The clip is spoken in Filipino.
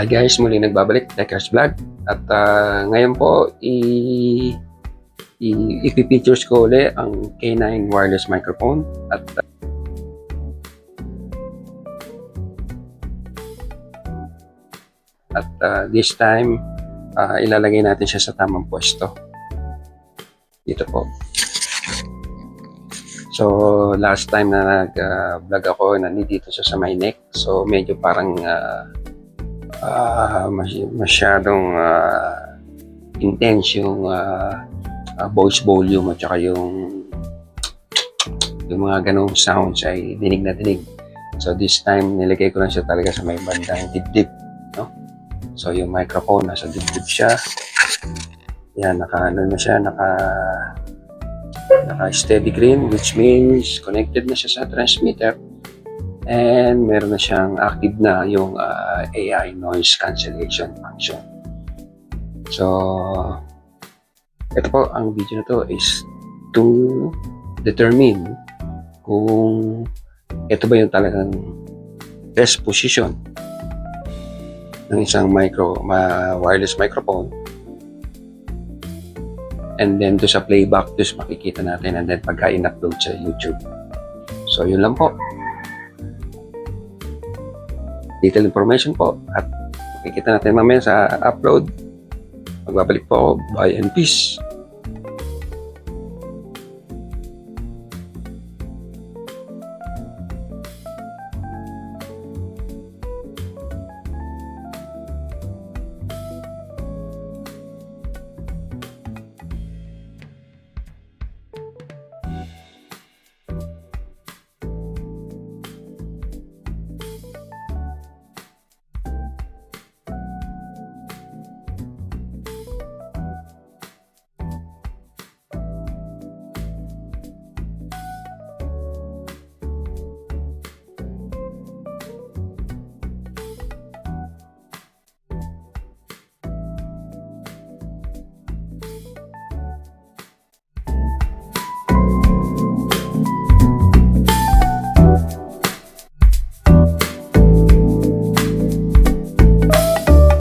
Hi guys, muli nagbabalik Techers Vlog at ngayon po i-features ko ulit ang K9 wireless microphone at this time ilalagay natin siya sa tamang pwesto dito po. So last time na nag-vlog ako, nandito siya sa my neck, so medyo parang masyadong intense yung voice volume at saka yung mga ganong sounds ay dinig na dinig. So this time nilagay ko lang siya talaga sa may bandang dibdib, no? So yung microphone nasa dibdib siya. Yan, naka steady green, which means connected na siya sa transmitter. And meron na siyang active na yung AI noise cancellation function. So, ito po, ang video na to is to determine kung ito ba yung talagang best position ng isang wireless microphone. And then to sa playback, dus makikita natin, and then pagka in-upload sa YouTube. So, yun lang po. Detailed information po at makikita natin mamaya sa upload. Magbabalik po ako. Bye and peace.